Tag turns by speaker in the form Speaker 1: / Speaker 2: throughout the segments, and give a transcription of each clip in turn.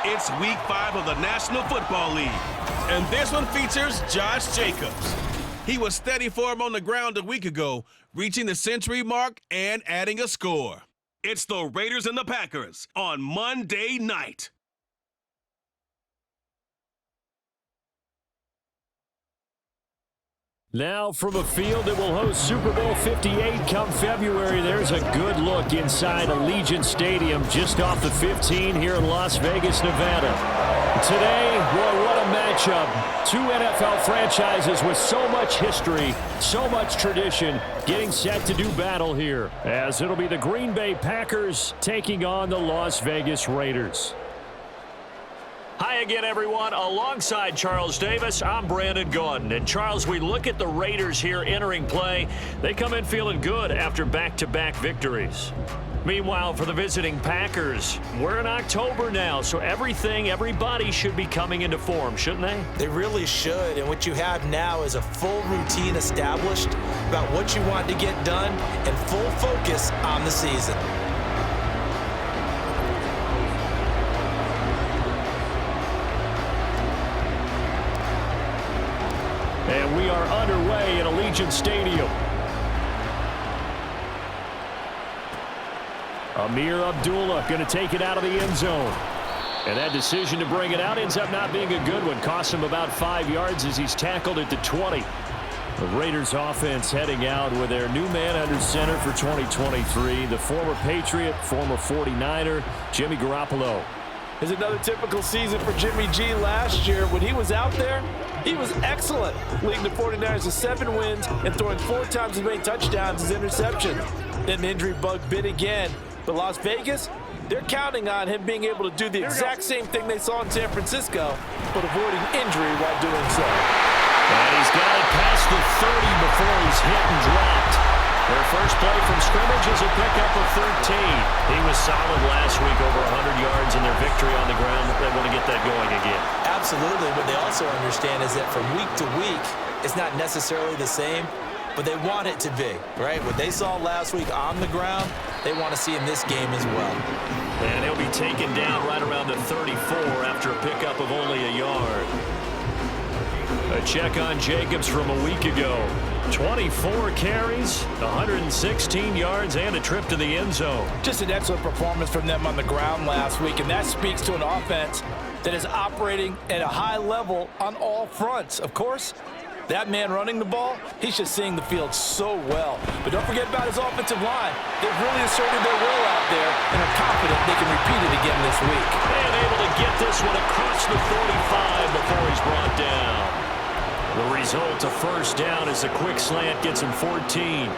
Speaker 1: It's Week 5 of the National Football League, and this one features Josh Jacobs. He was steady for him on the ground a week ago, reaching the century mark and adding a score. It's the Raiders and the Packers on Monday night.
Speaker 2: Now from a field that will host Super Bowl 58 come February, there's a good look inside Allegiant Stadium just off the 15 here in Las Vegas, Nevada. Today, boy, what a matchup. Two NFL franchises with so much history, so much tradition, getting set to do battle here, as it'll be the Green Bay Packers taking on the Las Vegas Raiders. Hi again, everyone. Alongside Charles Davis, I'm Brandon Gaudin. And Charles, we look at the Raiders here entering play. They come in feeling good after back-to-back victories. Meanwhile, for the visiting Packers, we're in October now, so everybody should be coming into form, shouldn't they?
Speaker 3: They really should, and what you have now is a full routine established about what you want to get done and full focus on the season.
Speaker 2: And we are underway at Allegiant Stadium. Amir Abdullah going to take it out of the end zone. And that decision to bring it out ends up not being a good one. Cost him about 5 yards as he's tackled at the 20. The Raiders offense heading out with their new man under center for 2023, the former Patriot, former 49er, Jimmy Garoppolo.
Speaker 4: It's another typical season for Jimmy G. Last year, when he was out there, he was excellent, leading the 49ers to 7 wins and throwing 4 times as many touchdowns as interceptions. Then the injury bug bit again. But Las Vegas, they're counting on him being able to do the exact same thing they saw in San Francisco, but avoiding injury while doing so.
Speaker 2: And he's got it past the 30 before he's hit and dropped. Their first play from scrimmage is a pickup of 13. He was solid last week, over 100 yards in their victory on the ground. They want to get that going again.
Speaker 3: Absolutely. What they also understand is that from week to week, it's not necessarily the same, but they want it to be, right? What they saw last week on the ground, they want to see in this game as well.
Speaker 2: And he'll be taken down right around the 34 after a pickup of only a yard. A check on Jacobs from a week ago. 24 carries, 116 yards, and a trip to the end zone.
Speaker 4: Just an excellent performance from them on the ground last week, and that speaks to an offense that is operating at a high level on all fronts. Of course, that man running the ball, he's just seeing the field so well. But don't forget about his offensive line. They've really asserted their will out there and are confident they can repeat it again this week.
Speaker 2: And able to get this one across the 45 before he's brought down. The result, a first down, as a quick slant gets him 14.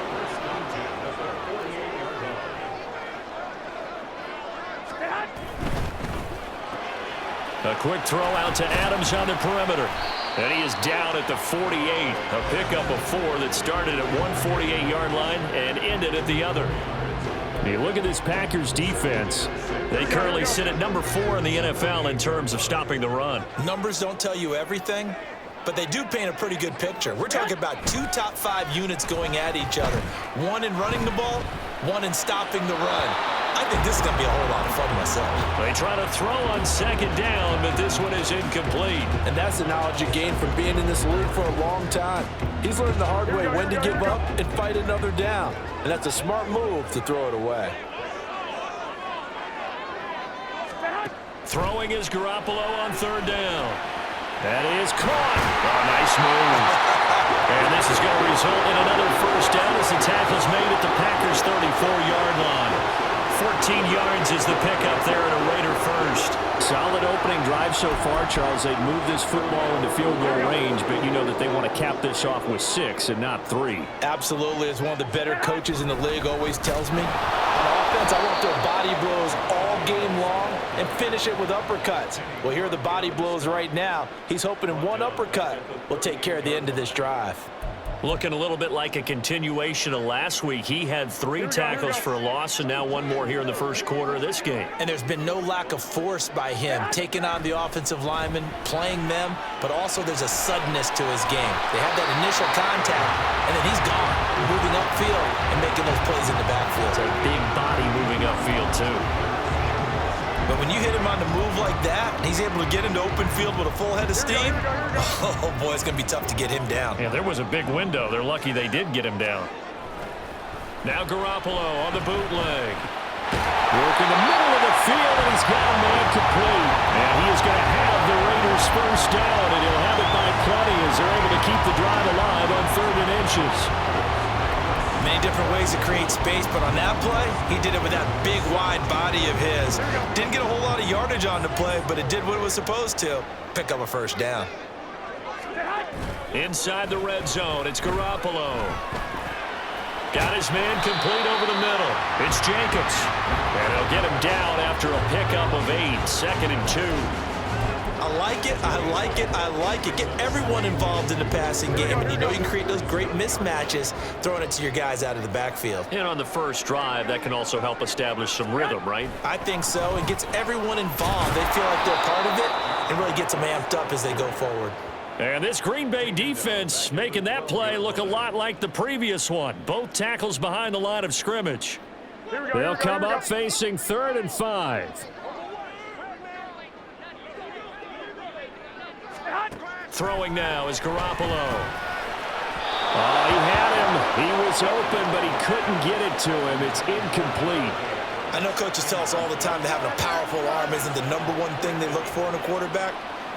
Speaker 2: A quick throw out to Adams on the perimeter. And he is down at the 48. A pickup of 4 that started at one 48-yard line and ended at the other. You look at this Packers defense. They currently sit at number 4 in the NFL in terms of stopping the run.
Speaker 3: Numbers don't tell you everything, but they do paint a pretty good picture. We're talking about 2 top 5 units going at each other. One in running the ball, one in stopping the run. I think this is going to be a whole lot of fun myself.
Speaker 2: They try to throw on second down, but this one is incomplete.
Speaker 4: And that's the knowledge you gain from being in this league for a long time. He's learned the hard way when to give up and fight another down. And that's a smart move to throw it away.
Speaker 2: Throwing is Garoppolo on third down. That is caught. Oh, nice move. And this is going to result in another first down as the tackle's made at the Packers' 34-yard line. 14 yards is the pickup there at a Raider first. Solid opening drive so far, Charles. They've moved this football into field goal range, but you know that they want to cap this off with 6 and not 3.
Speaker 4: Absolutely. As one of the better coaches in the league always tells me, on offense, I want their body blows all game long and finish it with uppercuts. Well, here are the body blows right now. He's hoping in one uppercut will take care of the end of this drive.
Speaker 2: Looking a little bit like a continuation of last week. He had 3 tackles for a loss, and now 1 more here in the first quarter of this game.
Speaker 3: And there's been no lack of force by him, taking on the offensive linemen, playing them, but also there's a suddenness to his game. They have that initial contact, and then he's gone, moving upfield and making those plays in the backfield.
Speaker 2: It's a big body moving upfield, too.
Speaker 3: But when you hit him on the move like that, and he's able to get into open field with a full head of steam, oh boy, it's going to be tough to get him down.
Speaker 2: Yeah, there was a big window. They're lucky they did get him down. Now Garoppolo on the bootleg. Work in the middle of the field, and he's got a man complete. And he is going to have the Raiders first down, and he'll have it by plenty as they're able to keep the drive alive on 3rd and inches.
Speaker 3: Many different ways to create space, but on that play, he did it with that big, wide body of his. Didn't get a whole lot of yardage on the play, but it did what it was supposed to. Pick up a first down.
Speaker 2: Inside the red zone, it's Garoppolo. Got his man complete over the middle. It's Jacobs. And he'll get him down after a pickup of 8, 2nd and 2.
Speaker 3: I like it, I like it, I like it. Get everyone involved in the passing game, and you know you can create those great mismatches throwing it to your guys out of the backfield.
Speaker 2: And on the first drive, that can also help establish some rhythm, right?
Speaker 3: I think so. It gets everyone involved. They feel like they're part of it and really gets them amped up as they go forward.
Speaker 2: And this Green Bay defense making that play look a lot like the previous one. Both tackles behind the line of scrimmage. They'll come up facing 3rd and 5. Throwing now is Garoppolo. Oh, he had him. He was open, but he couldn't get it to him. It's incomplete.
Speaker 3: I know coaches tell us all the time that having a powerful arm isn't the #1 thing they look for in a quarterback.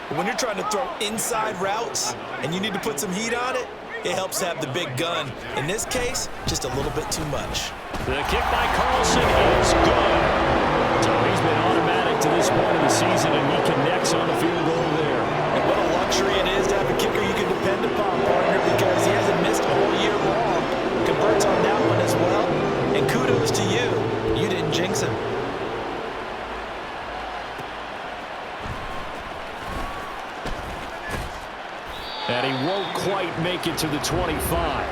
Speaker 3: But when you're trying to throw inside routes and you need to put some heat on it, it helps have the big gun. In this case, just a little bit too much.
Speaker 2: The kick by Carlson is good. So he's been automatic to this point of the season, and he connects on the field goal there.
Speaker 3: And what a luxury it is to have a kicker you can depend upon, partner, because he hasn't missed all year long. Converts on that one as well. And kudos to you. You didn't jinx him.
Speaker 2: And he won't quite make it to the 25.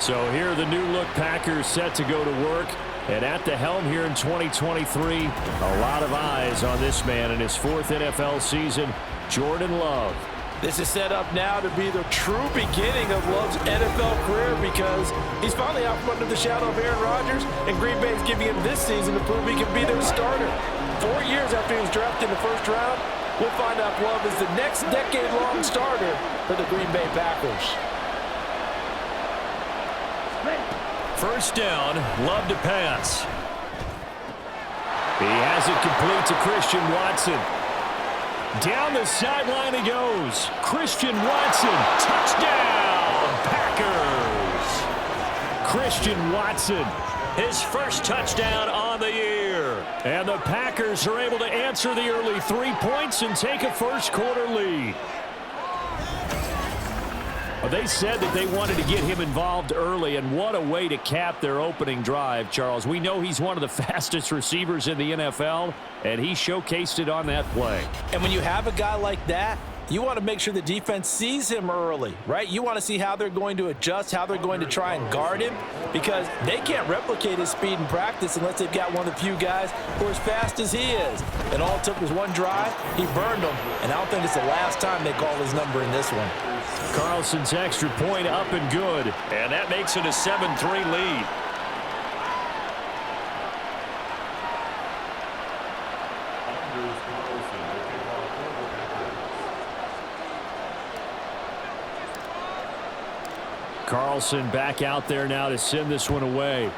Speaker 2: So here the new look Packers set to go to work. And at the helm here in 2023, a lot of eyes on this man in his 4th NFL season, Jordan Love.
Speaker 4: This is set up now to be the true beginning of Love's NFL career because he's finally out from under the shadow of Aaron Rodgers, and Green Bay's giving him this season to prove he can be their starter. 4 years after he was drafted in the 1st round, we'll find out Love is the next decade-long starter for the Green Bay Packers.
Speaker 2: First down, Love to pass. He has it complete to Christian Watson. Down the sideline he goes. Christian Watson, touchdown, Packers. Christian Watson, his first touchdown on the year. And the Packers are able to answer the early 3 points and take a first-quarter lead. They said that they wanted to get him involved early, and what a way to cap their opening drive, Charles. We know he's one of the fastest receivers in the NFL, and he showcased it on that play.
Speaker 3: And when you have a guy like that, you want to make sure the defense sees him early, right? You want to see how they're going to adjust, how they're going to try and guard him, because they can't replicate his speed in practice unless they've got one of the few guys who are as fast as he is. And all it took was one drive. He burned them, and I don't think it's the last time they call his number in this one.
Speaker 2: Carlson's extra point up and good, and that makes it a 7-3 lead. Carlson back out there now to send this one away.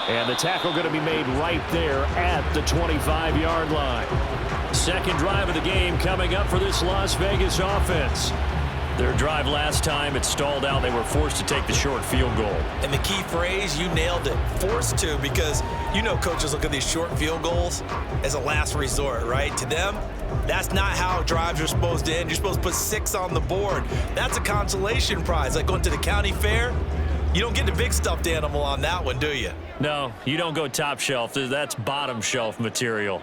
Speaker 2: And the tackle going to be made right there at the 25-yard line. Second drive of the game coming up for this Las Vegas offense. Their drive last time, it stalled out. They were forced to take the short field goal.
Speaker 3: And the key phrase, you nailed it, forced to, because you know coaches look at these short field goals as a last resort, right? To them, that's not how drives are supposed to end. You're supposed to put 6 on the board. That's a consolation prize, like going to the county fair. You don't get the big stuffed animal on that one, do you?
Speaker 2: No, you don't go top shelf. That's bottom shelf material.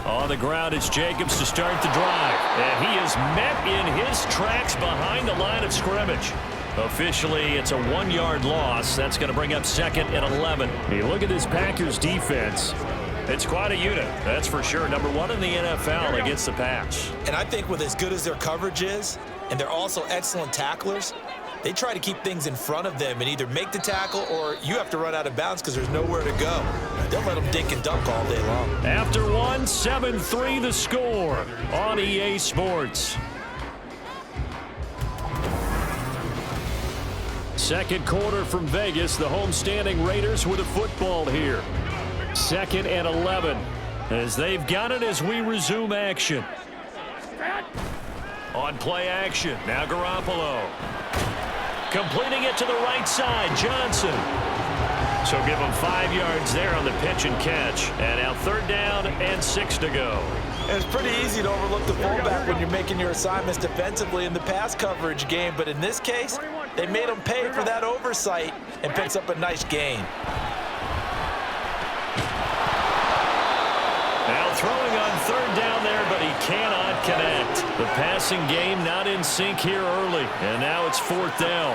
Speaker 2: On the ground, it's Jacobs to start the drive. And he is met in his tracks behind the line of scrimmage. Officially, it's a 1-yard loss. That's going to bring up 2nd and 11. Hey, look at this Packers defense. It's quite a unit, that's for sure. Number 1 in the NFL against the pass.
Speaker 3: And I think with as good as their coverage is, and they're also excellent tacklers, They try to keep things in front of them and either make the tackle or you have to run out of bounds because there's nowhere to go. They'll let them dink and dunk all day long.
Speaker 2: After one, 7-3 the score on EA Sports. Second quarter from Vegas. The homestanding Raiders with a football here. 2nd and 11 as they've got it as we resume action. On play action, now Garoppolo. Completing it to the right side, Johnson. So give them 5 yards there on the pitch and catch. And now 3rd down and 6 to go.
Speaker 3: It's pretty easy to overlook the fullback when you're making your assignments defensively in the pass coverage game. But in this case, they made him pay for that oversight and picks up a nice gain.
Speaker 2: Now throwing on 3rd down there, but he cannot connect. The passing game not in sync here early, and now it's 4th down.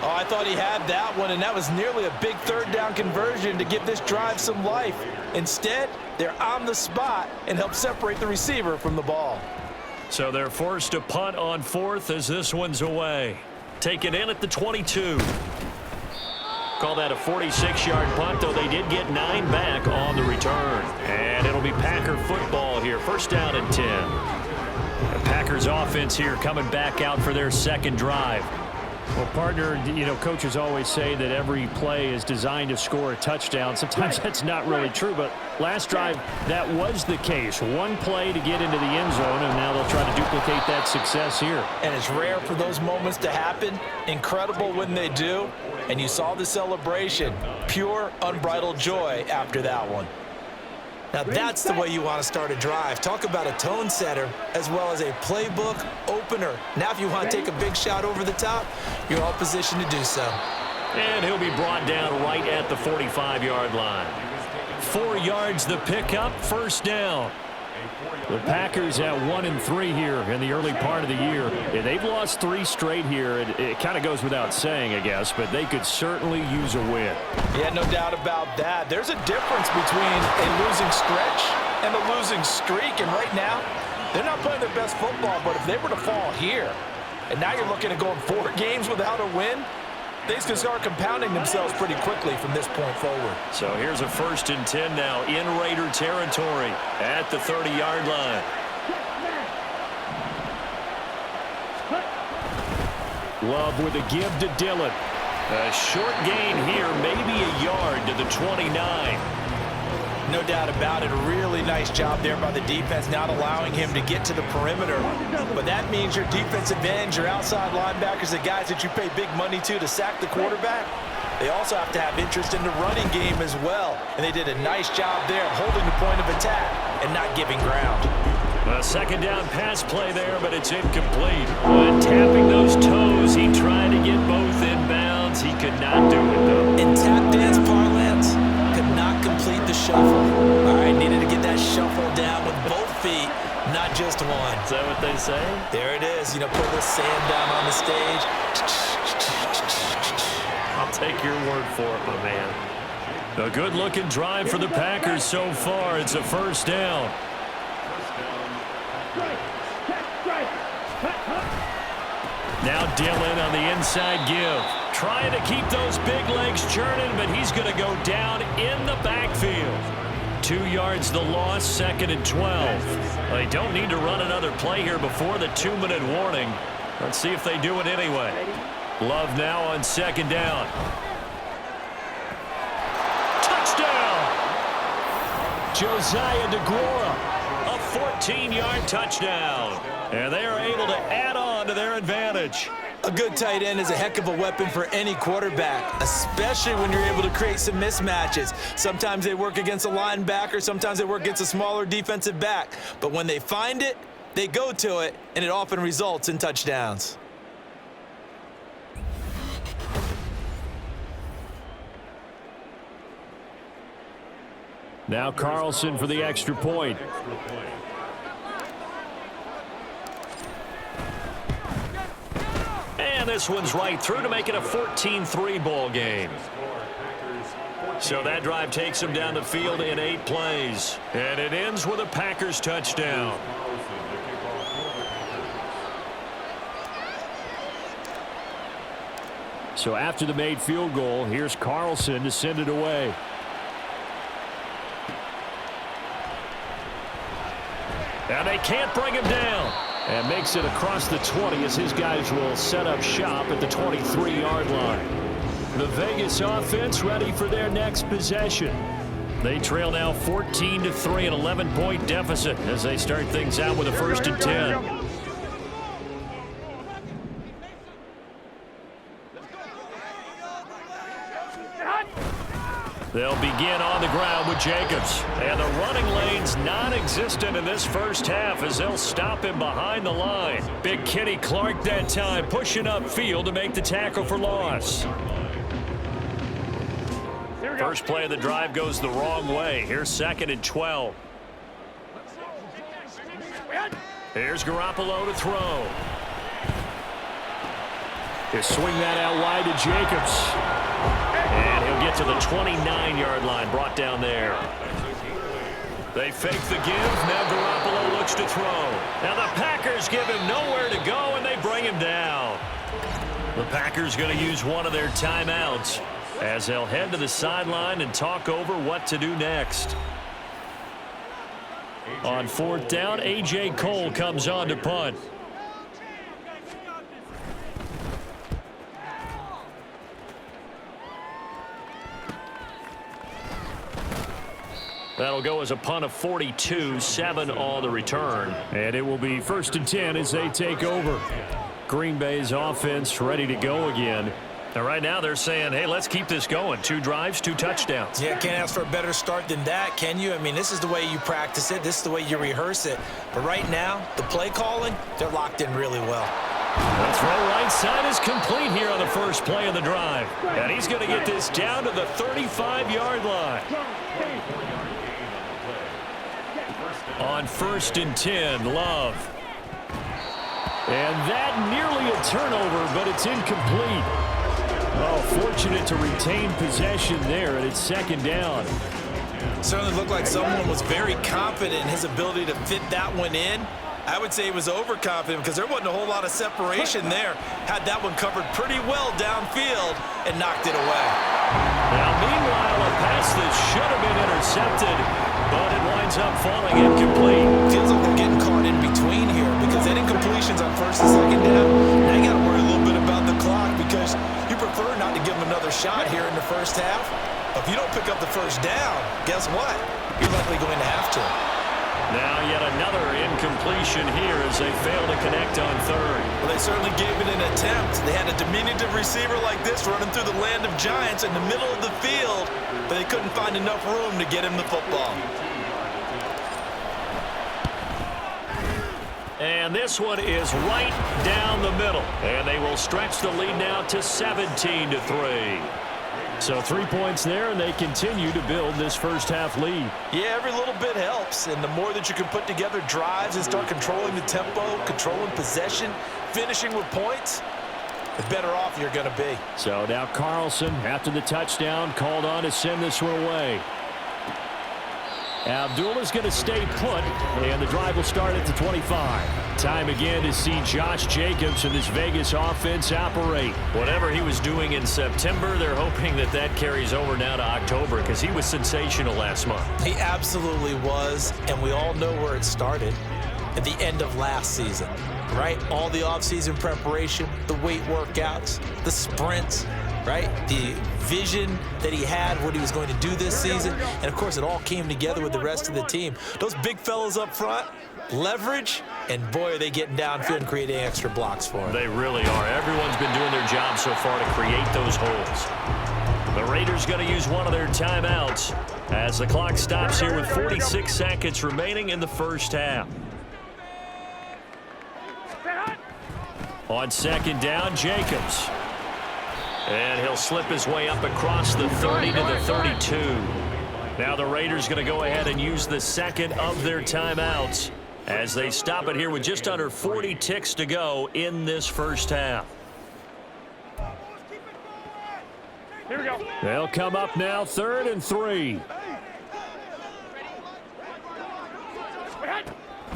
Speaker 3: Oh, I thought he had that one, and that was nearly a big 3rd down conversion to give this drive some life. Instead, they're on the spot and help separate the receiver from the ball.
Speaker 2: So they're forced to punt on 4th as this one's away. Taken in at the 22. Call that a 46-yard punt, though they did get 9 back on the return. And it'll be Packer football here. 1st down and 10. The Packers offense here coming back out for their 2nd drive. Well, partner, you know, coaches always say that every play is designed to score a touchdown. Sometimes that's not really true, but last drive, that was the case. One play to get into the end zone, and now they'll try to duplicate that success here.
Speaker 3: And it's rare for those moments to happen. Incredible when they do. And you saw the celebration. Pure, unbridled joy after that one. Now that's the way you want to start a drive. Talk about a tone setter as well as a playbook opener. Now if you want to take a big shot over the top, you're all positioned to do so.
Speaker 2: And he'll be brought down right at the 45-yard line. 4 yards the pickup, 1st down. The Packers at 1-3 here in the early part of the year. Yeah, they've lost 3 straight here. It kind of goes without saying, I guess, but they could certainly use a win.
Speaker 3: Yeah, no doubt about that. There's a difference between a losing stretch and a losing streak, and right now, they're not playing their best football, but if they were to fall here, and now you're looking at going 4 games without a win, things can start compounding themselves pretty quickly from this point forward.
Speaker 2: So here's a 1st and 10 now in Raider territory at the 30-yard line. Love with a give to Dillon. A short gain here, maybe a yard to the 29.
Speaker 3: No doubt about it. A really nice job there by the defense, not allowing him to get to the perimeter. But that means your defensive ends, your outside linebackers, the guys that you pay big money to sack the quarterback, they also have to have interest in the running game as well. And they did a nice job there of holding the point of attack and not giving ground.
Speaker 2: A 2nd down pass play there, but it's incomplete. And tapping those toes, he tried to get both inbounds. He could not do it, though.
Speaker 3: In tap dance parlance, could not complete the shuffle. All right, needed to get that shuffle down with both feet, not just one.
Speaker 2: Is that what they say?
Speaker 3: There it is. You know, put the sand down on the stage.
Speaker 2: I'll take your word for it, my man. A good-looking drive for the Packers so far. It's a 1st down. Now Dillon on the inside give. Trying to keep those big legs churning, but he's going to go down in the backfield. 2 yards the loss, 2nd and 12. They don't need to run another play here before the 2-minute warning. Let's see if they do it anyway. Love now on 2nd down. Touchdown! Josiah DeGuara, a 14-yard touchdown. And they are able to add on to their advantage.
Speaker 3: A good tight end is a heck of a weapon for any quarterback, especially when you're able to create some mismatches. Sometimes they work against a linebacker, sometimes they work against a smaller defensive back. But when they find it, they go to it, and it often results in touchdowns.
Speaker 2: Now Carlson for the extra point. And this one's right through to make it a 14-3 ball game. So that drive takes them down the field in 8 plays. And it ends with a Packers touchdown. So after the made field goal, here's Carlson to send it away. And they can't bring him down. And makes it across the 20 as his guys will set up shop at the 23-yard line. The Vegas offense ready for their next possession. They trail now 14-3, an 11-point deficit as they start things out with a 1st and 10. They'll begin on the ground with Jacobs. And the running lane's non-existent in this first half as they'll stop him behind the line. Big Kenny Clark that time pushing upfield to make the tackle for loss. First play of the drive goes the wrong way. Here's 2nd and 12. Here's Garoppolo to throw. He'll swing that out wide to Jacobs. And he'll get to the 29-yard line, brought down there. They fake the give. Now Garoppolo looks to throw. Now the Packers give him nowhere to go, and they bring him down. The Packers going to use one of their timeouts as they'll head to the sideline and talk over what to do next. On 4th down, A.J. Cole comes on to punt. That'll go as a punt of 42, 7 on the return. And it will be 1st and 10 as they take over. Green Bay's offense ready to go again. Now right now they're saying, hey, let's keep this going. 2 drives, 2 touchdowns.
Speaker 3: Yeah, can't ask for a better start than that, can you? I mean, this is the way you practice it. This is the way you rehearse it. But right now, the play calling, they're locked in really well.
Speaker 2: The throw right side is complete here on the first play of the drive. And he's going to get this down to the 35-yard line. On 1st and 10, Love. And that nearly a turnover, but it's incomplete. Oh, fortunate to retain possession there, and it's 2nd down.
Speaker 3: Certainly looked like someone was very confident in his ability to fit that one in. I would say he was overconfident because there wasn't a whole lot of separation there. Had that one covered pretty well downfield and knocked it away.
Speaker 2: Now, meanwhile, a pass that should have been intercepted, but it winds up falling incomplete.
Speaker 3: Feels like they're getting caught in between here because that incompletion's on 1st and 2nd down. Now you got to worry a little bit about the clock because you prefer not to give them another shot here in the first half. But if you don't pick up the 1st down, guess what? You're likely going to have to.
Speaker 2: Now yet another incompletion here as they fail to connect on 3rd.
Speaker 3: Well, they certainly gave it an attempt. They had a diminutive receiver like this running through the land of giants in the middle of the field, but they couldn't find enough room to get him the football.
Speaker 2: And this one is right down the middle. And they will stretch the lead now to 17-3. So 3 points there, and they continue to build this first half lead.
Speaker 3: Yeah, every little bit helps, and the more that you can put together drives and start controlling the tempo, controlling possession, finishing with points, the better off you're going to be.
Speaker 2: So now Carlson, after the touchdown, called on to send this one away. Abdullah's going to stay put, and the drive will start at the 25. Time again to see Josh Jacobs and this Vegas offense operate. Whatever he was doing in September, they're hoping that that carries over now to October because he was sensational last month.
Speaker 3: He absolutely was, and we all know where it started at the end of last season, right? All the offseason preparation, the weight workouts, the sprints, right? The vision that he had, what he was going to do this season. And, of course, it all came together with the rest of the team. Those big fellas up front, leverage, and, boy, are they getting downfield and creating extra blocks for him.
Speaker 2: They really are. Everyone's been doing their job so far to create those holes. The Raiders going to use one of their timeouts as the clock stops here with 46 seconds remaining in the first half. On 2nd down, Jacobs. And he'll slip his way up across the 30 to the 32. Now the Raiders going to go ahead and use the 2nd of their timeouts as they stop it here with just under 40 ticks to go in this first half. Here we go. They'll come up now 3rd and 3.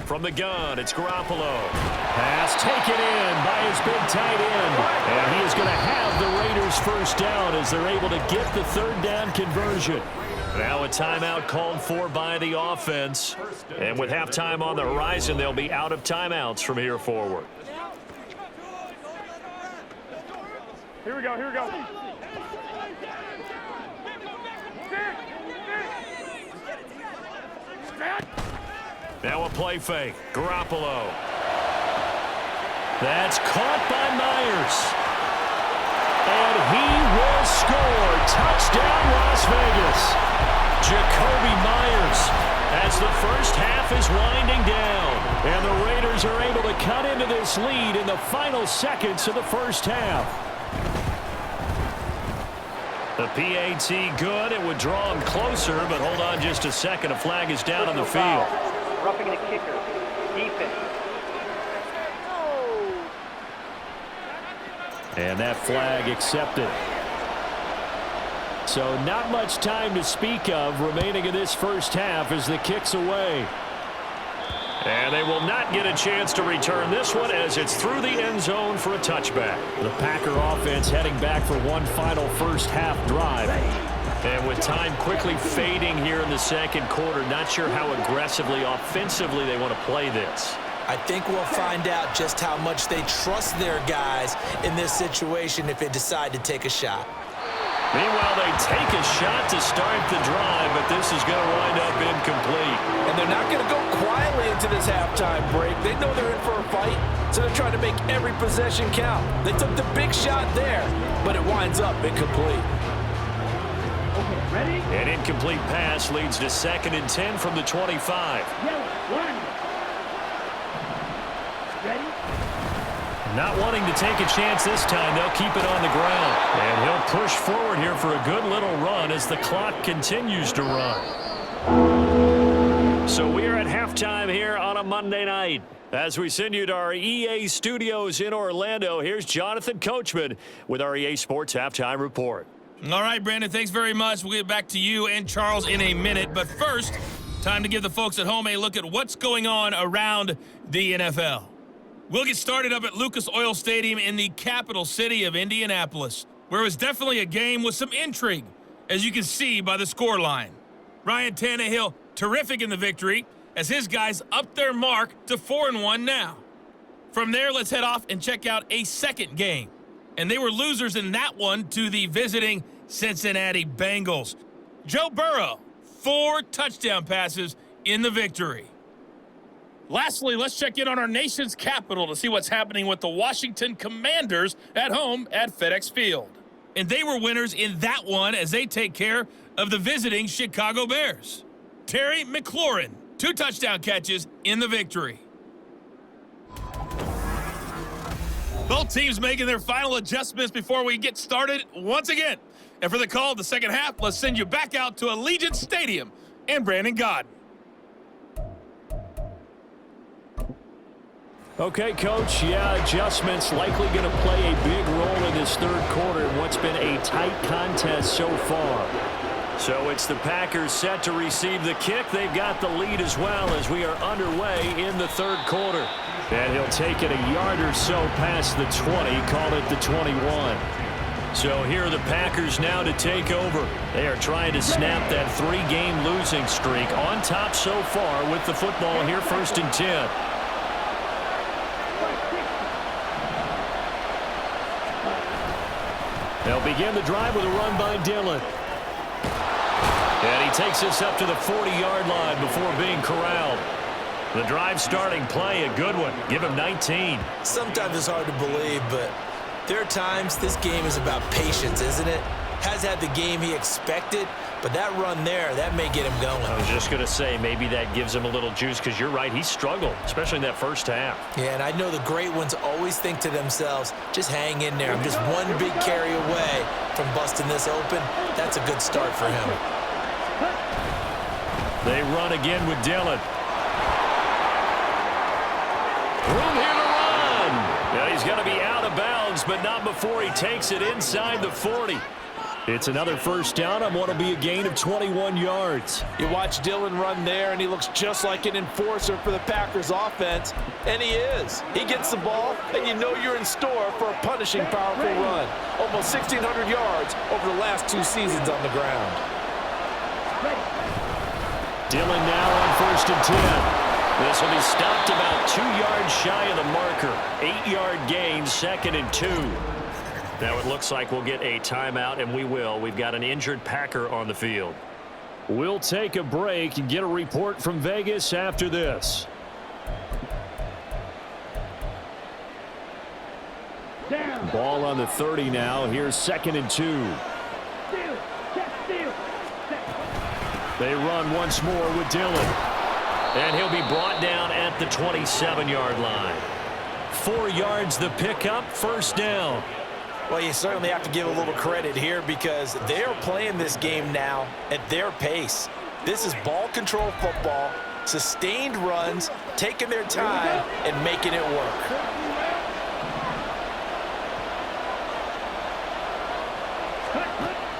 Speaker 2: From the gun, it's Garoppolo. Pass taken in by his big tight end. And he is going to have the Raiders first down as they're able to get the third down conversion. Now a timeout called for by the offense. And with halftime on the horizon, they'll be out of timeouts from here forward.
Speaker 5: Here we go, here we go.
Speaker 2: Now a play fake. Garoppolo. That's caught by Myers. And he will score. Touchdown, Las Vegas. Jacoby Myers as the first half is winding down. And the Raiders are able to cut into this lead in the final seconds of the first half. The PAT good. It would draw him closer, but hold on just a second. A flag is down on the field.
Speaker 5: Roughing the kicker. Defense.
Speaker 2: And that flag accepted. So not much time to speak of remaining in this first half as the kick's away. And they will not get a chance to return this one as it's through the end zone for a touchback. The Packer offense heading back for one final first half drive. And with time quickly fading here in the second quarter, not sure how aggressively, offensively they want to play this.
Speaker 3: I think we'll find out just how much they trust their guys in this situation if they decide to take a shot.
Speaker 2: Meanwhile, they take a shot to start the drive, but this is going to wind up incomplete.
Speaker 4: And they're not going to go quietly into this halftime break. They know they're in for a fight, so they're trying to make every possession count. They took the big shot there, but it winds up incomplete.
Speaker 5: Ready?
Speaker 2: An incomplete pass leads to 2nd and 10 from the 25.
Speaker 5: One. Ready?
Speaker 2: Not wanting to take a chance this time, they'll keep it on the ground. And he'll push forward here for a good little run as the clock continues to run. So we are at halftime here on a Monday night. As we send you to our EA studios in Orlando, here's Jonathan Coachman with our EA Sports Halftime Report.
Speaker 6: All right, Brandon, thanks very much. We'll get back to you and Charles in a minute. But first, time to give the folks at home a look at what's going on around the NFL. We'll get started up at Lucas Oil Stadium in the capital city of Indianapolis, where it was definitely a game with some intrigue, as you can see by the scoreline. Ryan Tannehill, terrific in the victory, as his guys upped their mark to 4-1 now. From there, let's head off and check out a second game. And they were losers in that one to the visiting Cincinnati Bengals. Joe Burrow, 4 touchdown passes in the victory. Lastly, let's check in on our nation's capital to see what's happening with the Washington Commanders at home at FedEx Field. And they were winners in that one as they take care of the visiting Chicago Bears. Terry McLaurin, 2 touchdown catches in the victory. Both teams making their final adjustments before we get started once again. And for the call of the second half, let's send you back out to Allegiant Stadium and Brandon Gaudin.
Speaker 2: Okay, Coach, adjustments likely going to play a big role in this third quarter in what's been a tight contest so far. So it's the Packers set to receive the kick. They've got the lead as well as we are underway in the third quarter. And he'll take it a yard or so past the 20, call it the 21. So here are the Packers now to take over. They are trying to snap that 3-game losing streak on top so far with the football here, 1st and 10. They'll begin the drive with a run by Dillon. And he takes us up to the 40-yard line before being corralled. The drive starting play, a good one. Give him 19.
Speaker 3: Sometimes it's hard to believe, but there are times this game is about patience, isn't it? Has had the game he expected, but that run there, that may get him going.
Speaker 2: I was just going to say, maybe that gives him a little juice because you're right, he struggled, especially in that first half.
Speaker 3: Yeah, and I know the great ones always think to themselves, just hang in there. I'm just one big carry away from busting this open. That's a good start for him.
Speaker 2: They run again with Dillon. Room here to run. Now he's going to be out of bounds, but not before he takes it inside the 40. It's another first down on what will be a gain of 21 yards.
Speaker 4: You watch Dillon run there, and he looks just like an enforcer for the Packers offense. And he is. He gets the ball, and you know you're in store for a punishing, powerful run. Almost 1,600 yards over the last 2 seasons on the ground.
Speaker 2: Dillon now on 1st and 10. This will be stopped about 2 yards shy of the marker. 8-yard gain, 2nd and 2. Now it looks like we'll get a timeout, and we will. We've got an injured Packer on the field. We'll take a break and get a report from Vegas after this.
Speaker 5: Down.
Speaker 2: Ball on the 30 now. Here's 2nd and 2.
Speaker 5: Steal. Check, steal.
Speaker 2: They run once more with Dillon. And he'll be brought down at the 27-yard line. 4 yards the pickup, first down.
Speaker 3: Well, you certainly have to give a little credit here because they're playing this game now at their pace. This is ball control football, sustained runs, taking their time and making it work.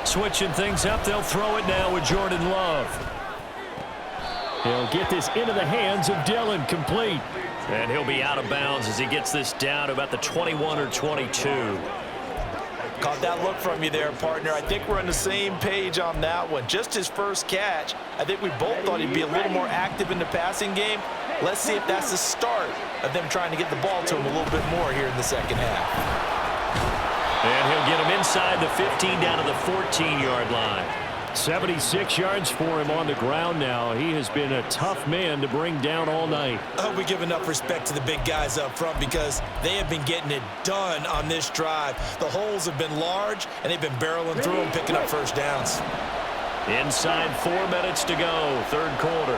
Speaker 2: Switching things up, they'll throw it now with Jordan Love. He'll get this into the hands of Dillon, complete. And he'll be out of bounds as he gets this down to about the 21 or 22.
Speaker 3: Caught that look from you there, partner. I think we're on the same page on that one. Just his first catch. I think we both thought he'd be a little more active in the passing game. Let's see if that's the start of them trying to get the ball to him a little bit more here in the second half.
Speaker 2: And he'll get him inside the 15 down to the 14-yard line. 76 yards for him on the ground now. He has been a tough man to bring down all night.
Speaker 3: I hope we give enough respect to the big guys up front because they have been getting it done on this drive. The holes have been large, and they've been barreling through them, picking up first downs.
Speaker 2: Inside 4 minutes to go, third quarter.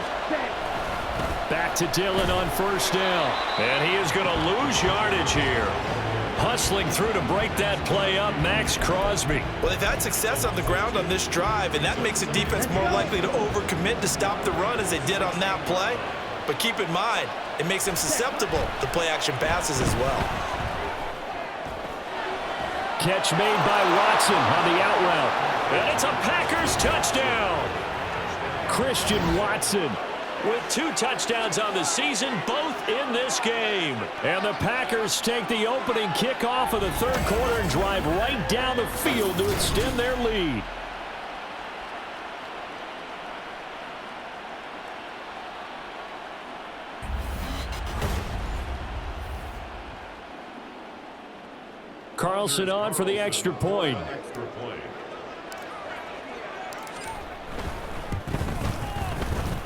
Speaker 2: Back to Dillon on first down. And he is going to lose yardage here. Hustling through to break that play up, Max Crosby.
Speaker 3: Well, they've had success on the ground on this drive, and that makes the defense more likely to overcommit to stop the run as they did on that play. But keep in mind, it makes them susceptible to play-action passes as well.
Speaker 2: Catch made by Watson on the out route. And it's a Packers touchdown. Christian Watson with 2 touchdowns on the season, both in this game. And the Packers take the opening kickoff of the third quarter and drive right down the field to extend their lead. Carlson on for the extra point.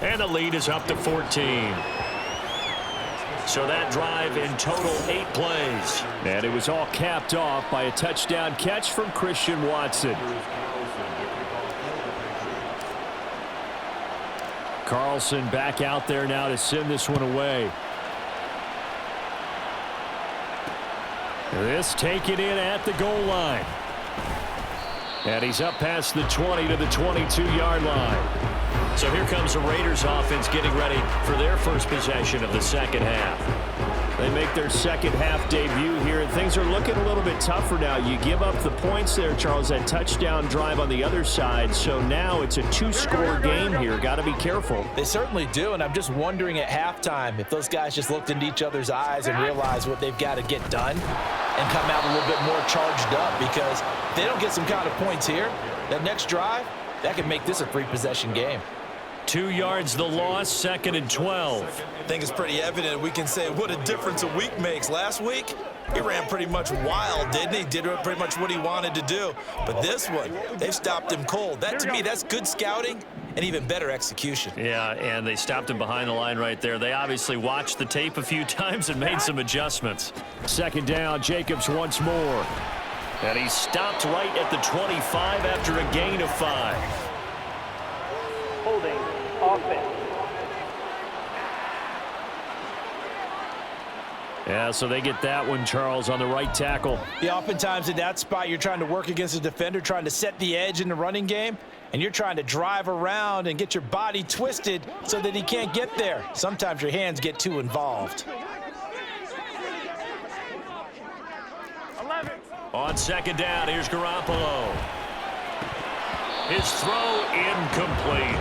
Speaker 2: And the lead is up to 14. So that drive in total 8 plays. And it was all capped off by a touchdown catch from Christian Watson. Carlson back out there now to send this one away. This taken in at the goal line. And he's up past the 20 to the 22-yard line. So here comes the Raiders offense getting ready for their first possession of the second half. They make their second half debut here, and things are looking a little bit tougher now. You give up the points there, Charles, that touchdown drive on the other side. So now it's a 2-score game here. Got to be careful.
Speaker 3: They certainly do, and I'm just wondering at halftime if those guys just looked into each other's eyes and realized what they've got to get done and come out a little bit more charged up, because if they don't get some kind of points here, that next drive, that could make this a 3-possession game.
Speaker 2: 2 yards the loss, 2nd and 12.
Speaker 3: I think it's pretty evident we can say what a difference a week makes. Last week, he ran pretty much wild, didn't he? Did pretty much what he wanted to do. But this one, they've stopped him cold. That, to me, that's good scouting and even better execution.
Speaker 2: Yeah, and they stopped him behind the line right there. They obviously watched the tape a few times and made some adjustments. Second down, Jacobs once more. And he stopped right at the 25 after a gain of 5.
Speaker 5: Holding. Offense.
Speaker 2: Yeah, so they get that one, Charles, on the right tackle.
Speaker 3: Yeah, oftentimes in that spot, you're trying to work against a defender, trying to set the edge in the running game, and you're trying to drive around and get your body twisted so that he can't get there. Sometimes your hands get too involved.
Speaker 5: 11.
Speaker 2: On second down, here's Garoppolo. His throw incomplete.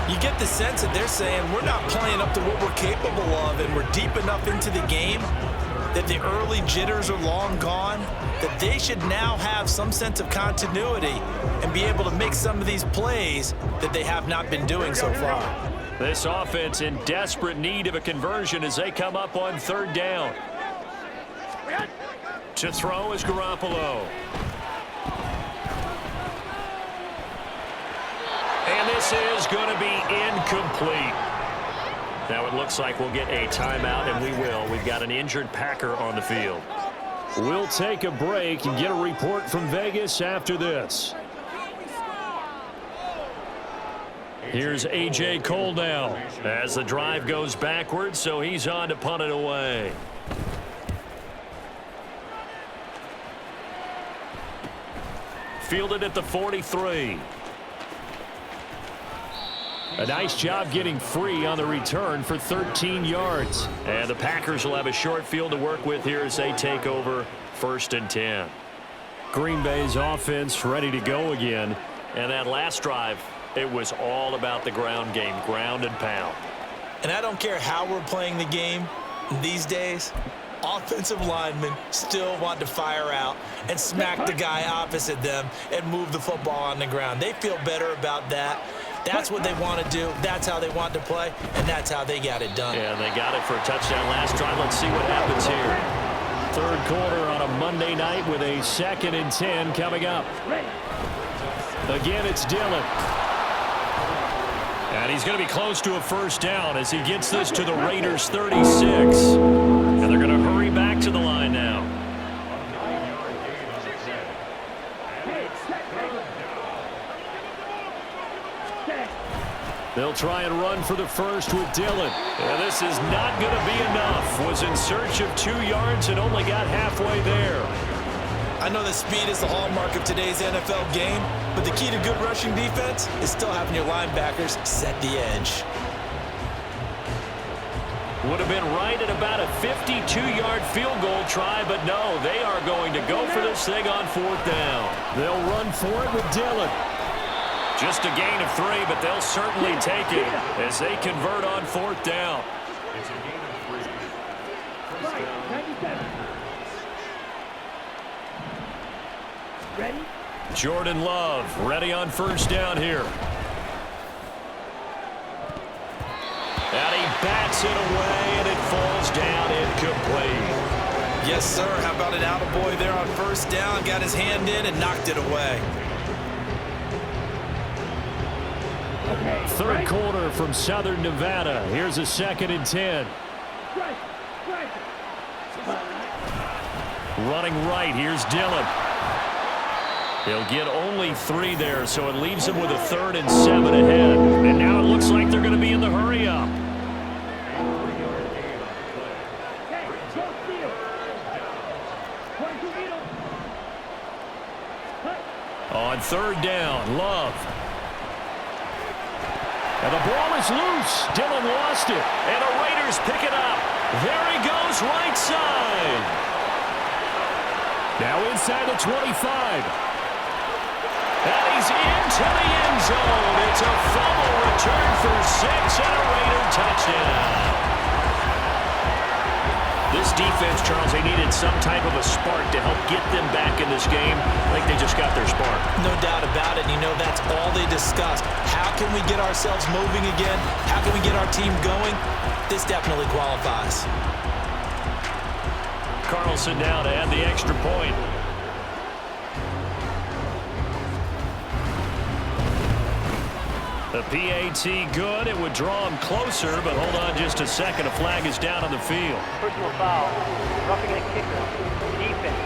Speaker 3: You get the sense that they're saying we're not playing up to what we're capable of, and we're deep enough into the game that the early jitters are long gone, that they should now have some sense of continuity and be able to make some of these plays that they have not been doing so far.
Speaker 2: This offense in desperate need of a conversion as they come up on third down. To throw is Garoppolo. And this is going to be incomplete. Now it looks like we'll get a timeout, and we will. We've got an injured Packer on the field. We'll take a break and get a report from Vegas after this. Here's A.J. Cole now as the drive goes backwards, so he's on to punt it away. Fielded at the 43. A nice job getting free on the return for 13 yards. And the Packers will have a short field to work with here as they take over 1st and 10. Green Bay's offense ready to go again. And that last drive, it was all about the ground game, ground and pound.
Speaker 3: And I don't care how we're playing the game these days, offensive linemen still want to fire out and smack the guy opposite them and move the football on the ground. They feel better about that. That's what they want to do. That's how they want to play, and that's how they got it done.
Speaker 2: Yeah, they got it for a touchdown last drive. Let's see what happens here. Third quarter on a Monday night with a 2nd and 10 coming up. Again, it's Dillon. And he's going to be close to a first down as he gets this to the Raiders' 36. And they're going to hurry back to the line now. They'll try and run for the first with Dillon. And this is not going to be enough. Was in search of 2 yards and only got halfway there.
Speaker 3: I know that speed is the hallmark of today's NFL game, but the key to good rushing defense is still having your linebackers set the edge.
Speaker 2: Would have been right at about a 52-yard field goal try, but no, they are going to go for this thing on 4th down. They'll run for it with Dillon. Just a gain of 3, but they'll certainly take it as they convert on 4th down.
Speaker 5: Ready?
Speaker 2: Jordan Love ready on 1st down here. And he bats it away, and it falls down incomplete.
Speaker 3: Yes, sir. How about an attaboy there on 1st down? Got his hand in and knocked it away.
Speaker 2: Third quarter from Southern Nevada. Here's a 2nd and 10. Running right, here's Dillon. He'll get only 3 there, so it leaves him with a 3rd and 7 ahead. And now it looks like they're going to be in the hurry up. On 3rd down, Love. And the ball is loose. Dillon lost it. And the Raiders pick it up. There he goes, right side. Now inside the 25. And he's into the end zone. It's a fumble return for 6 and a Raider touchdown. This defense, Charles, they needed some type of a spark to help get them back in this game. I think they just got their spark.
Speaker 3: No doubt about it. You know, that's all they discussed. How can we get ourselves moving again? How can we get our team going? This definitely qualifies.
Speaker 2: Carlson now to add the extra point. The PAT good. It would draw him closer, but hold on just a second. A flag is down on the field.
Speaker 5: Personal foul. Roughing a kicker. Defense.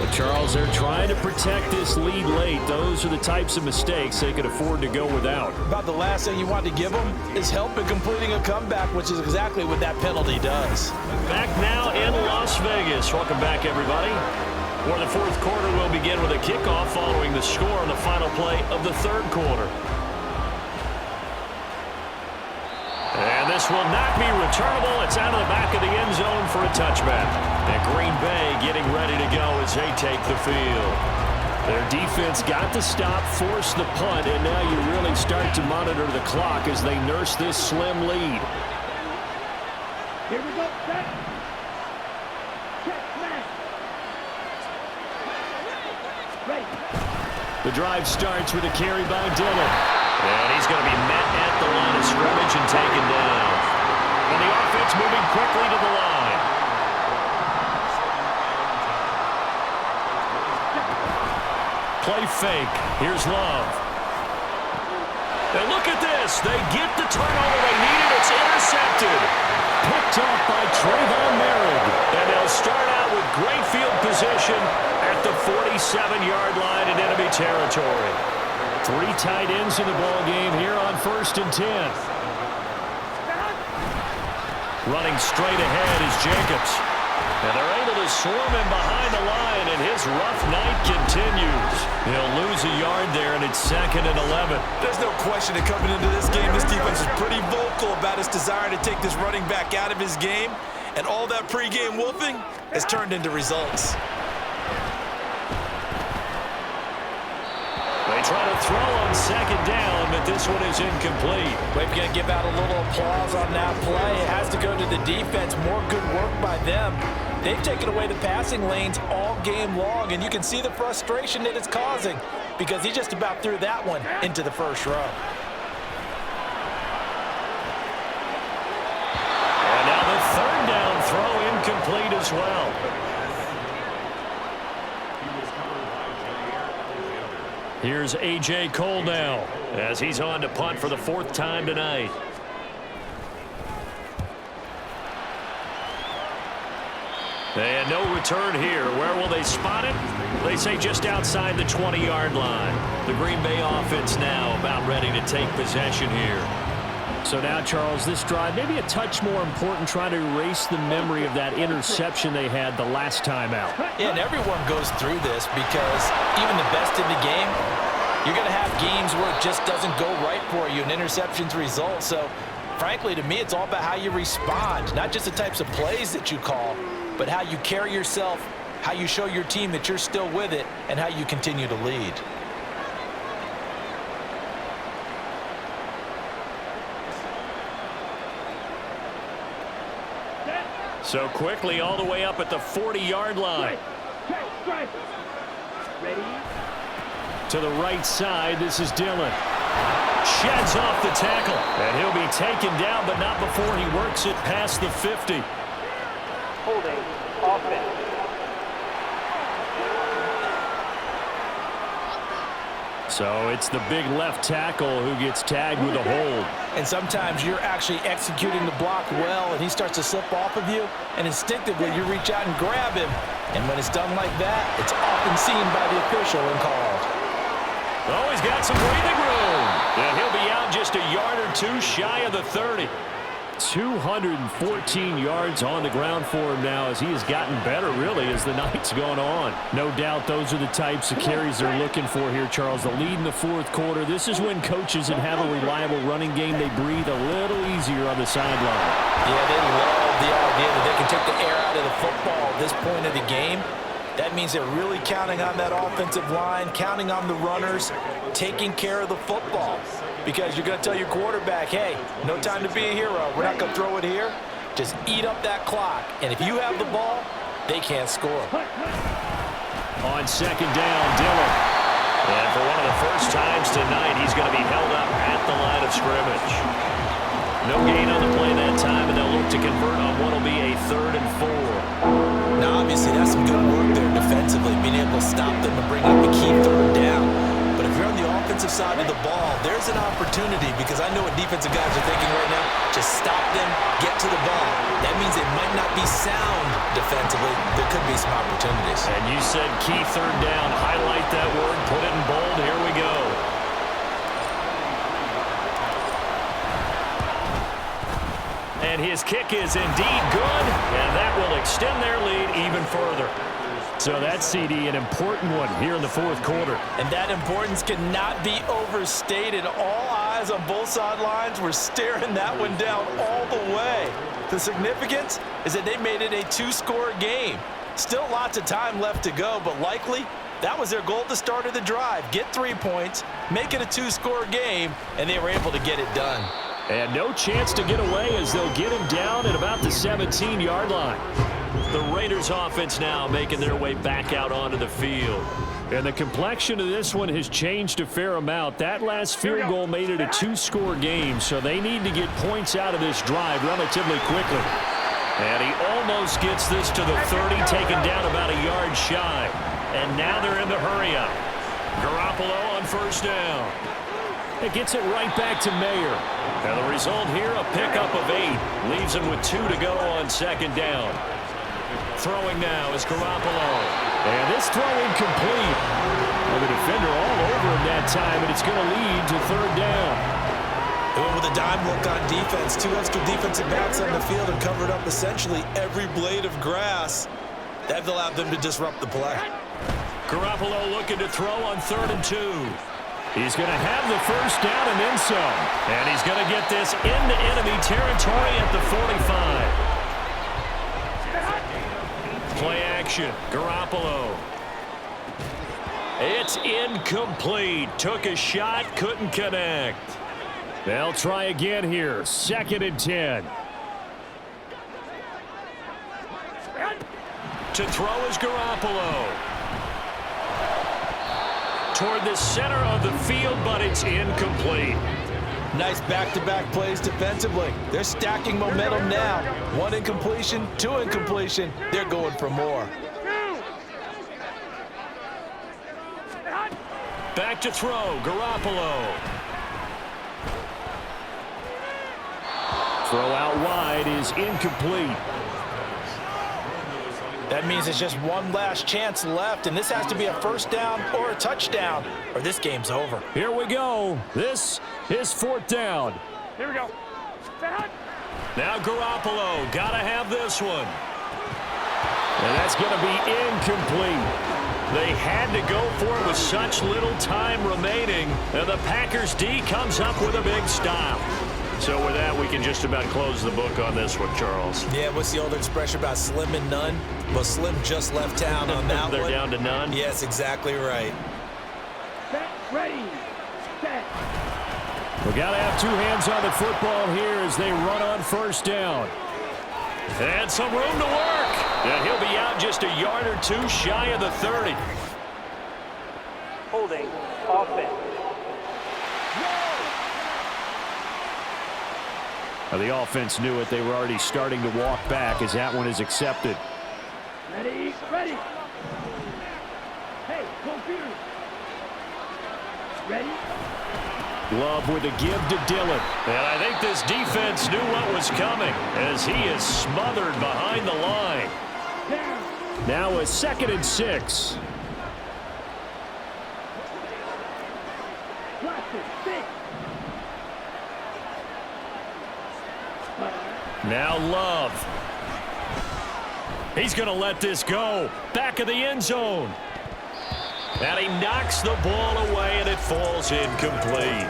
Speaker 2: But Charles, they're trying to protect this lead late. Those are the types of mistakes they could afford to go without.
Speaker 3: About the last thing you want to give them is help in completing a comeback, which is exactly what that penalty does.
Speaker 2: Back now in Las Vegas. Welcome back, everybody. Where the 4th quarter will begin with a kickoff following the score on the final play of the 3rd quarter. And this will not be returnable. It's out of the back of the end zone for a touchback. And Green Bay getting ready to go as they take the field. Their defense got the stop, forced the punt, and now you really start to monitor the clock as they nurse this slim lead.
Speaker 5: Here we go. Set. Check. Smash. Ready.
Speaker 2: The drive starts with a carry by Dillon. And he's going to be met at the line of scrimmage and taken down. And the offense moving quickly to the line. Play fake. Here's Love. And look at this. They get the turnover they needed. It's intercepted. Picked off by Trayvon Merritt. And they'll start out with great field position at the 47-yard line in enemy territory. 3 tight ends in the ball game here on 1st and 10. Running straight ahead is Jacobs. And they're able to swarm him behind the line, and his rough night continues. He'll lose a yard there, and it's 2nd and 11.
Speaker 3: There's no question that coming into this game, this defense is pretty vocal about its desire to take this running back out of his game, and all that pregame wolfing has turned into results.
Speaker 2: They try to throw on 2nd down, but this one is incomplete.
Speaker 4: We're going to give out a little applause on that play. It has to go to the defense. More good work by them. They've taken away the passing lanes all game long, and you can see the frustration that it's causing because he just about threw that one into the first row.
Speaker 2: And now the 3rd down throw incomplete as well. Here's A.J. Cole now as he's on to punt for the 4th time tonight. And no return here. Where will they spot it? They say just outside the 20-yard line. The Green Bay offense now about ready to take possession here. So now, Charles, this drive maybe a touch more important, trying to erase the memory of that interception they had the last time out.
Speaker 4: Yeah, and everyone goes through this because even the best in the game, you're going to have games where it just doesn't go right for you and interceptions result. So, frankly, to me, it's all about how you respond, not just the types of plays that you call, but how you carry yourself, how you show your team that you're still with it, and how you continue to lead.
Speaker 2: So quickly all the way up at the 40-yard line.
Speaker 5: Ready.
Speaker 2: To the right side, this is Dillon. Sheds off the tackle, and he'll be taken down, but not before he works it past the 50.
Speaker 5: Holding. Offense.
Speaker 2: So it's the big left tackle who gets tagged with a hold.
Speaker 4: And sometimes you're actually executing the block well, and he starts to slip off of you, and instinctively you reach out and grab him. And when it's done like that, it's often seen by the official and called.
Speaker 2: Oh, he's got some breathing room. And he'll be out just a yard or two shy of the 30. 214 yards on the ground for him now as he has gotten better, really, as the night's gone on. No doubt those are the types of carries they're looking for here, Charles. The lead in the 4th quarter. This is when coaches that have a reliable running game, they breathe a little easier on the sideline.
Speaker 4: Yeah, they love the idea that they can take the air out of the football at this point of the game. That means they're really counting on that offensive line, counting on the runners, taking care of the football. Because you're going to tell your quarterback, hey, no time to be a hero. We're not going to throw it here. Just eat up that clock. And if you have the ball, they can't score.
Speaker 2: On 2nd down, Dillon. And for one of the first times tonight, he's going to be held up at the line of scrimmage. No gain on the play that time, and they'll look to convert on what will be a 3rd and 4.
Speaker 3: Now, obviously, that's some good work there defensively, being able to stop them and bring up a key 3rd down. But if you're on the offensive side of the ball, there's an opportunity because I know what defensive guys are thinking right now. Just stop them, get to the ball. That means they might not be sound defensively. There could be some opportunities.
Speaker 2: And you said key 3rd down. Highlight that word. Put it in bold. Here we go. And his kick is indeed good, and that will extend their lead even further. So that's, CD, an important one here in the 4th quarter.
Speaker 4: And that importance cannot be overstated. All eyes guys on both sidelines were staring that one down all the way. The significance is that they made it a 2-score game. Still lots of time left to go, but likely that was their goal at the start of the drive. Get 3 points, make it a 2-score game, and they were able to get it done.
Speaker 2: And no chance to get away as they'll get him down at about the 17-yard line. The Raiders offense now making their way back out onto the field. And the complexion of this one has changed a fair amount. That last field goal made it a 2-score game, so they need to get points out of this drive relatively quickly. And he almost gets this to the 30, taken down about a yard shy. And now they're in the hurry-up. Garoppolo on first down. It gets it right back to Mayer. And the result here, a pickup of 8. Leaves him with 2 to go on second down. Throwing now is Garoppolo. And this throw incomplete. And the defender all over him that time, and it's going to lead to third down.
Speaker 3: They went with a dime look on defense. 2 extra defensive backs on the field and covered up essentially every blade of grass. That allowed them to disrupt the play.
Speaker 2: Garoppolo looking to throw on 3rd and 2. He's going to have the first down and then some. And he's going to get this into enemy territory at the 45. Play action. Garoppolo. It's incomplete. Took a shot, couldn't connect. They'll try again here. 2nd and 10. To throw is Garoppolo. Toward the center of the field, but it's incomplete.
Speaker 3: Nice back-to-back plays defensively. They're stacking momentum now. 1 incompletion, 2 incompletion. They're going for more.
Speaker 2: Back to throw, Garoppolo. Throw out wide is incomplete.
Speaker 4: That means it's just one last chance left, and this has to be a first down or a touchdown, or this game's over.
Speaker 2: Here we go. This is 4th down.
Speaker 5: Here we go.
Speaker 2: Now Garoppolo, gotta have this one. And that's gonna be incomplete. They had to go for it with such little time remaining, and the Packers D comes up with a big stop. So with that, we can just about close the book on this one, Charles.
Speaker 3: Yeah, what's the old expression about slim and none? Well, Slim just left town on that
Speaker 2: They're
Speaker 3: one.
Speaker 2: down to none?
Speaker 3: Yes, exactly right.
Speaker 5: Set, ready, set.
Speaker 2: We got to have 2 hands on the football here as they run on first down. And some room to work. And he'll be out just a yard or 2 shy of the 30.
Speaker 5: Holding, offense.
Speaker 2: Now the offense knew it. They were already starting to walk back as that one is accepted.
Speaker 5: Ready, ready. Hey, computer. Ready?
Speaker 2: Love with a give to Dillon. And I think this defense knew what was coming as he is smothered behind the line.
Speaker 5: Down.
Speaker 2: Now a 2nd and 6.
Speaker 5: Blast 6.
Speaker 2: Now Love. He's going to let this go. Back of the end zone. And he knocks the ball away, and it falls incomplete.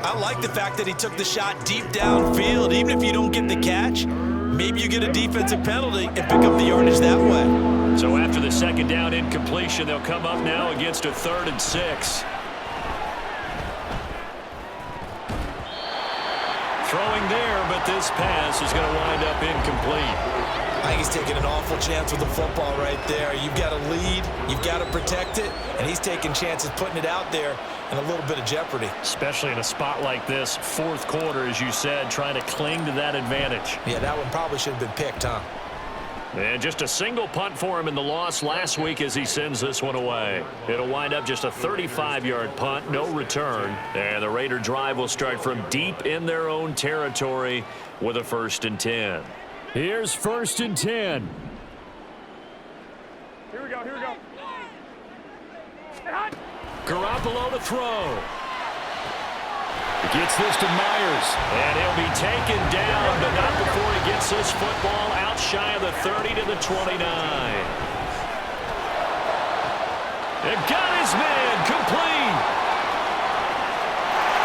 Speaker 3: I like the fact that he took the shot deep downfield. Even if you don't get the catch, maybe you get a defensive penalty and pick up the yardage that way.
Speaker 2: So after the 2nd down incompletion, they'll come up now against a 3rd and 6. Throwing there, but this pass is going to wind up incomplete.
Speaker 3: I think he's taking an awful chance with the football right there. You've got to lead, you've got to protect it, and he's taking chances putting it out there in a little bit of jeopardy.
Speaker 2: Especially in a spot like this, 4th quarter, as you said, trying to cling to that advantage.
Speaker 3: Yeah, that one probably should have been picked, huh?
Speaker 2: And just a single punt for him in the loss last week as he sends this one away. It'll wind up just a 35-yard punt, no return. And the Raider drive will start from deep in their own territory with a 1st and 10. Here's 1st and 10.
Speaker 5: Here we go, here we go.
Speaker 2: Garoppolo to throw. Gets this to Myers, and he'll be taken down, but not before he gets this football out shy of the 30 to the 29. And got his man complete.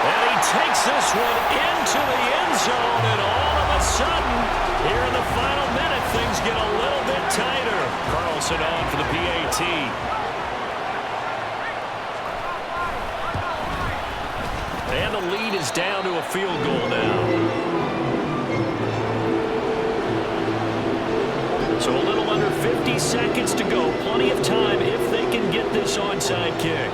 Speaker 2: And he takes this one into the end zone, and all of a sudden, here in the final minute, things get a little bit tighter. Carlson on for the PAT. And the lead is down to a field goal now. So a little under 50 seconds to go. Plenty of time if they can get this onside kick.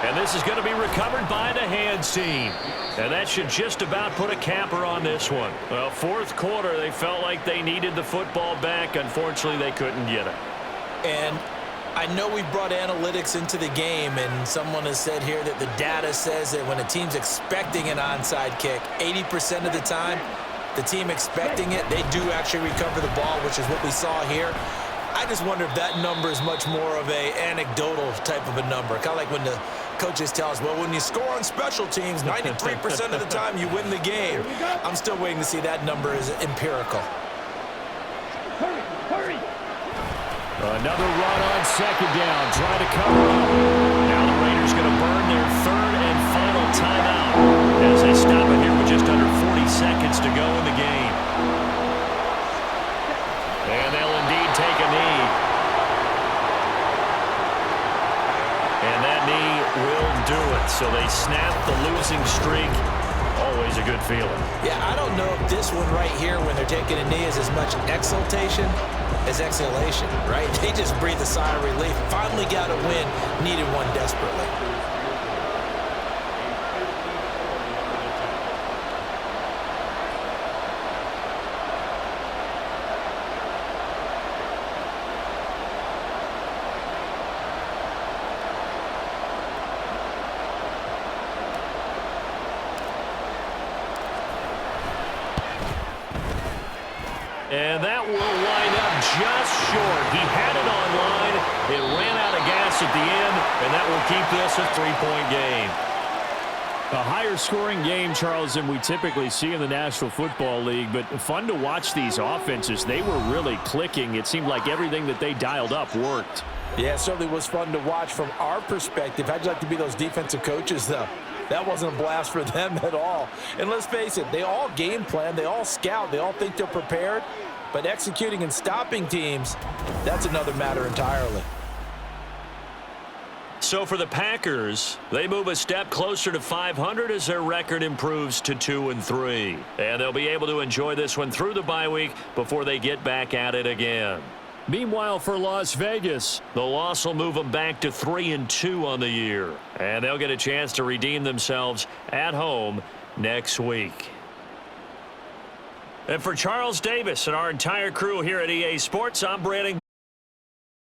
Speaker 2: And this is going to be recovered by the hands team. And that should just about put a capper on this one. Well, fourth quarter, they felt like they needed the football back. Unfortunately, they couldn't get it.
Speaker 3: And I know we brought analytics into the game, and someone has said here that the data says that when a team's expecting an onside kick, 80% of the time, the team expecting it, they do actually recover the ball, which is what we saw here. I just wonder if that number is much more of a anecdotal type of a number. Kind of like when the coaches tell us, well, when you score on special teams, 93% of the time you win the game. I'm still waiting to see that number is empirical.
Speaker 2: Another run on second down, trying to cover up. Now the Raiders going to burn their third and final timeout as they stop it here with just under 40 seconds to go in the game. And they'll indeed take a knee. And that knee will do it. So they snap the losing streak. Always a good feeling.
Speaker 3: Yeah, I don't know if this one right here when they're taking a knee is as much exultation as exhalation, right? They just breathe a sigh of relief. Finally got a win, needed one desperately.
Speaker 2: And that will wind up just short. He had it on line. It ran out of gas at the end, and that will keep this a three-point game. A higher scoring game, Charles, than we typically see in the National Football League, but fun to watch these offenses. They were really clicking. It seemed like everything that they dialed up worked.
Speaker 4: Yeah, it certainly was fun to watch from our perspective. How'd you like to be those defensive coaches, though? That wasn't a blast for them at all. And let's face it, they all game plan, they all scout, they all think they're prepared. But executing and stopping teams, that's another matter entirely.
Speaker 2: So for the Packers, they move a step closer to 500 as their record improves to 2-3. And they'll be able to enjoy this one through the bye week before they get back at it again. Meanwhile, for Las Vegas, the loss will move them back to 3-2 on the year. And they'll get a chance to redeem themselves at home next week. And for Charles Davis and our entire crew here at EA Sports, I'm Brandon.